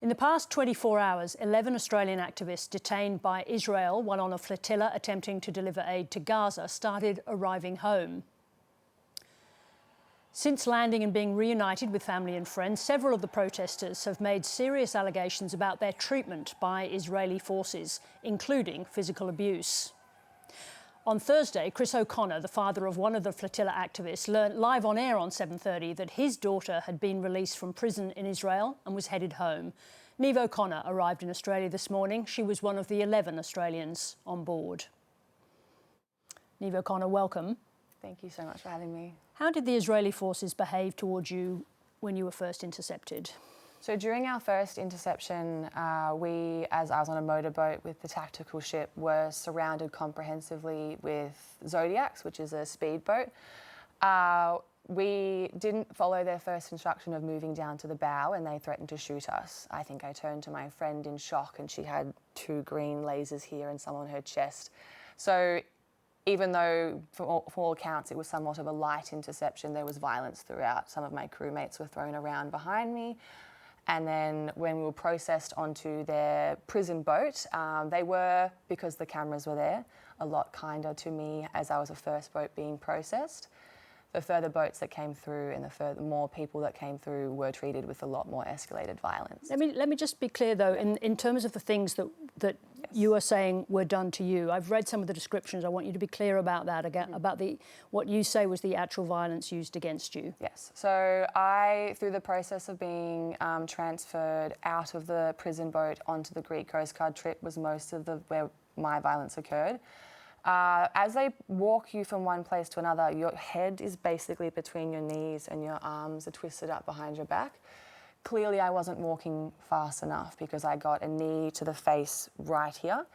In the past 24 hours, 11 Australian activists detained by Israel while on a flotilla attempting to deliver aid to Gaza started arriving home. Since landing and being reunited with family and friends, several of the protesters have made serious allegations about their treatment by Israeli forces, including physical abuse. On Thursday, Chris O'Connor, the father of one of the flotilla activists, learnt live on air on 7:30 that his daughter had been released from prison in Israel and was headed home. Neve O'Connor arrived in Australia this morning. She was one of the 11 Australians on board. Neve O'Connor, welcome. Thank you so much for having me. How did the Israeli forces behave towards you when you were first intercepted? So during our first interception, we, as I was on a motorboat with the tactical ship, were surrounded comprehensively with Zodiacs, which is a speedboat. We didn't follow their first instruction of moving down to the bow and they threatened to shoot us. I think I turned to my friend in shock and she had 2 green lasers here and some on her chest. So even though, for all accounts, it was somewhat of a light interception, there was violence throughout. Some of my crewmates were thrown around behind me. And then when we were processed onto their prison boat, they were, because the cameras were there, a lot kinder to me as I was the first boat being processed. The further boats that came through and the more people that came through were treated with a lot more escalated violence. Let me just be clear, though, in terms of the things that yes. You are saying were done to you. I've read some of the descriptions. I want you to be clear about that, about what you say was the actual violence used against you. Yes. So I, through the process of being transferred out of the prison boat onto the Greek Coast Guard trip was most of where my violence occurred. As they walk you from one place to another, your head is basically between your knees and your arms are twisted up behind your back. Clearly, I wasn't walking fast enough because I got a knee to the face right here.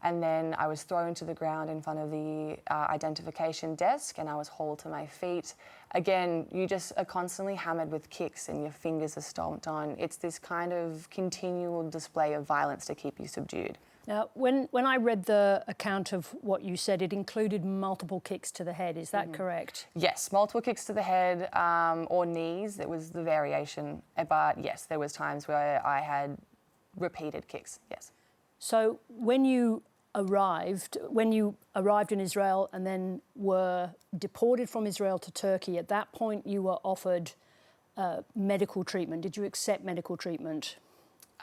And then I was thrown to the ground in front of the identification desk and I was hauled to my feet. Again, you just are constantly hammered with kicks and your fingers are stomped on. It's this kind of continual display of violence to keep you subdued. Now, when I read the account of what you said, it included multiple kicks to the head. Is that correct? Yes, multiple kicks to the head or knees. It was the variation. But yes, there was times where I had repeated kicks, yes. So when you arrived in Israel and then were deported from Israel to Turkey, at that point you were offered medical treatment. Did you accept medical treatment?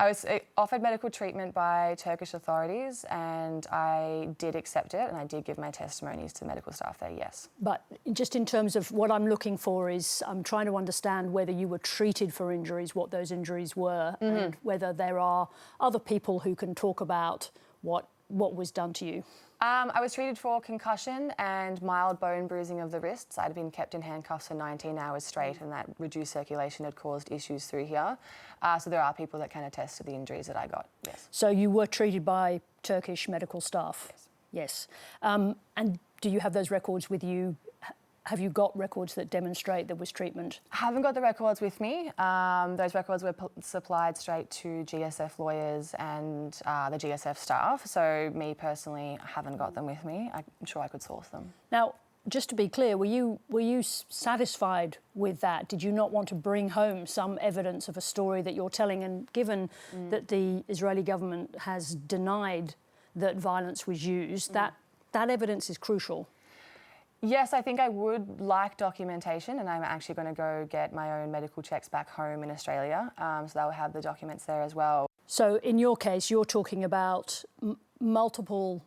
I was offered medical treatment by Turkish authorities and I did accept it and I did give my testimonies to medical staff there, yes. But just in terms of what I'm looking for is I'm trying to understand whether you were treated for injuries, what those injuries were, and whether there are other people who can talk about what was done to you. I was treated for concussion and mild bone bruising of the wrists. I'd been kept in handcuffs for 19 hours straight and that reduced circulation had caused issues through here. So there are people that can attest to the injuries that I got, yes. So you were treated by Turkish medical staff? Yes. Yes. And do you have those records with you? Have you got records that demonstrate there was treatment? I haven't got the records with me. Those records were supplied straight to GSF lawyers and the GSF staff. So me personally, I haven't got them with me. I'm sure I could source them. Now, just to be clear, were you satisfied with that? Did you not want to bring home some evidence of a story that you're telling? And given that the Israeli government has denied that violence was used, that evidence is crucial. Yes, I think I would like documentation and I'm actually going to go get my own medical checks back home in Australia, so they'll have the documents there as well. So in your case, you're talking about multiple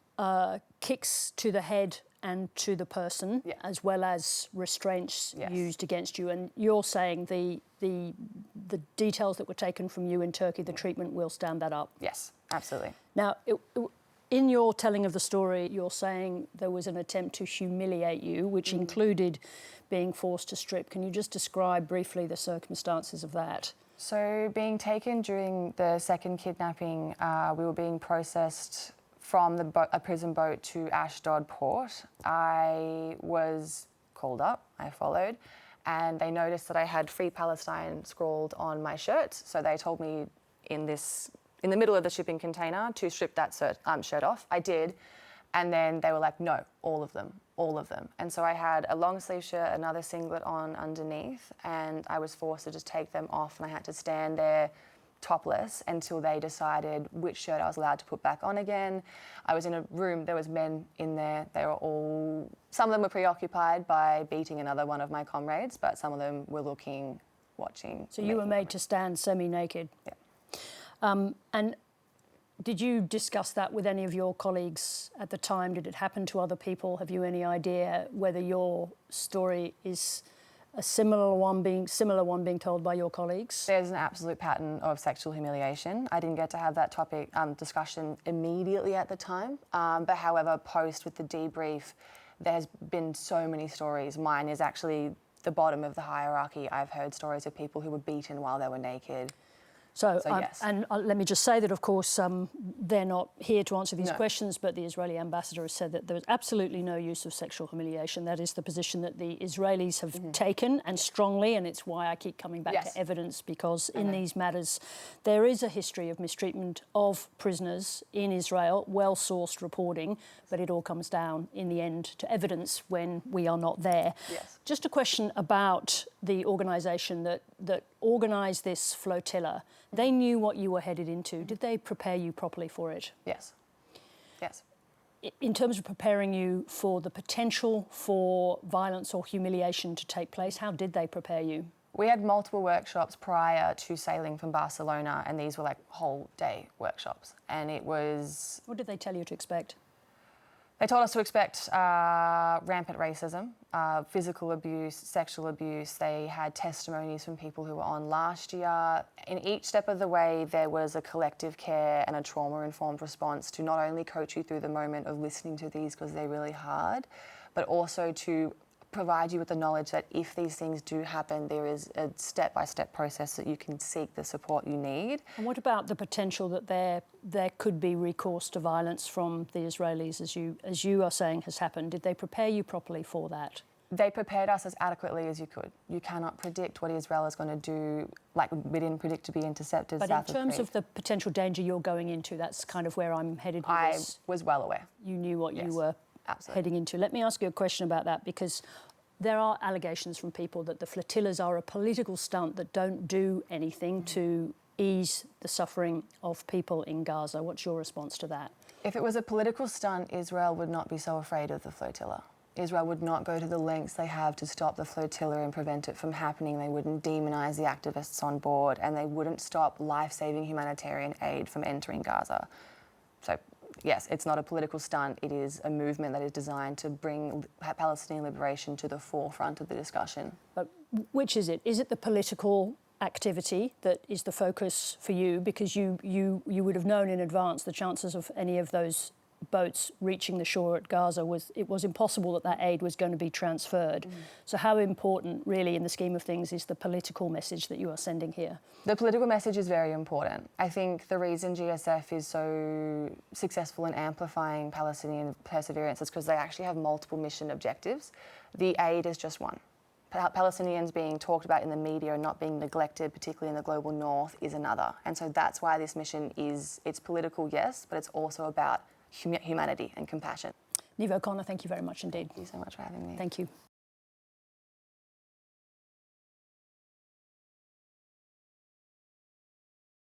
kicks to the head and to the person, as well as restraints used against you. And you're saying the details that were taken from you in Turkey, the treatment will stand that up? Yes, absolutely. Now, in your telling of the story, you're saying there was an attempt to humiliate you, which included being forced to strip. Can you just describe briefly the circumstances of that? So being taken during the second kidnapping, we were being processed from a prison boat to Ashdod port. I was called up, I followed, and they noticed that I had Free Palestine scrawled on my shirt. So they told me in the middle of the shipping container to strip that shirt off. I did. And then they were like, no, all of them. And so I had a long sleeve shirt, another singlet on underneath, and I was forced to just take them off and I had to stand there topless until they decided which shirt I was allowed to put back on again. I was in a room, there was men in there. They were all, some of them were preoccupied by beating another one of my comrades, but some of them were looking, watching. So you were made to stand semi-naked? Yeah. And did you discuss that with any of your colleagues at the time? Did it happen to other people? Have you any idea whether your story is a similar one being told by your colleagues? There's an absolute pattern of sexual humiliation. I didn't get to have that topic discussion immediately at the time, but however, post with the debrief, there's been so many stories. Mine is actually the bottom of the hierarchy. I've heard stories of people who were beaten while they were naked. So yes. And let me just say that, of course, they're not here to answer these questions, but the Israeli ambassador has said that there is absolutely no use of sexual humiliation. That is the position that the Israelis have taken, and strongly, and it's why I keep coming back to evidence, because in these matters there is a history of mistreatment of prisoners in Israel, well-sourced reporting, but it all comes down in the end to evidence when we are not there. Yes. Just a question about the organisation that organised this flotilla. They knew what you were headed into. Did they prepare you properly for it? Yes. Yes. In terms of preparing you for the potential for violence or humiliation to take place, how did they prepare you? We had multiple workshops prior to sailing from Barcelona, and these were like whole day workshops. And it was... What did they tell you to expect? They told us to expect rampant racism, physical abuse, sexual abuse. They had testimonies from people who were on last year. In each step of the way, there was a collective care and a trauma-informed response to not only coach you through the moment of listening to these because they're really hard, but also to provide you with the knowledge that if these things do happen, there is a step-by-step process that you can seek the support you need. And what about the potential that there could be recourse to violence from the Israelis, as you are saying has happened? Did they prepare you properly for that? They prepared us as adequately as you could. You cannot predict what Israel is going to do. Like, we didn't predict to be intercepted but south of in terms Crete. of the potential danger you're going into, that's kind of where I'm headed with I this. was well aware. You knew what you were Absolutely. heading into. Let me ask you a question about that, because there are allegations from people that the flotillas are a political stunt that don't do anything to ease the suffering of people in Gaza. What's your response to that? If it was a political stunt, Israel would not be so afraid of the flotilla. Israel would not go to the lengths they have to stop the flotilla and prevent it from happening. They wouldn't demonise the activists on board, and they wouldn't stop life-saving humanitarian aid from entering Gaza. So, yes, it's not a political stunt. It is a movement that is designed to bring Palestinian liberation to the forefront of the discussion. But which is it? Is it the political activity that is the focus for you? Because you would have known in advance the chances of any of those boats reaching the shore at Gaza it was impossible that aid was going to be transferred. So how important, really, in the scheme of things, is the political message that you are sending here? The political message is very important. I think the reason GSF is so successful in amplifying Palestinian perseverance is because they actually have multiple mission objectives. The aid is just one. Palestinians being talked about in the media and not being neglected, particularly in the global north, is another. And so that's why this mission it's political, yes, but it's also about humanity and compassion. Neve O'Connor, thank you very much indeed. Thank you so much for having me. Thank you.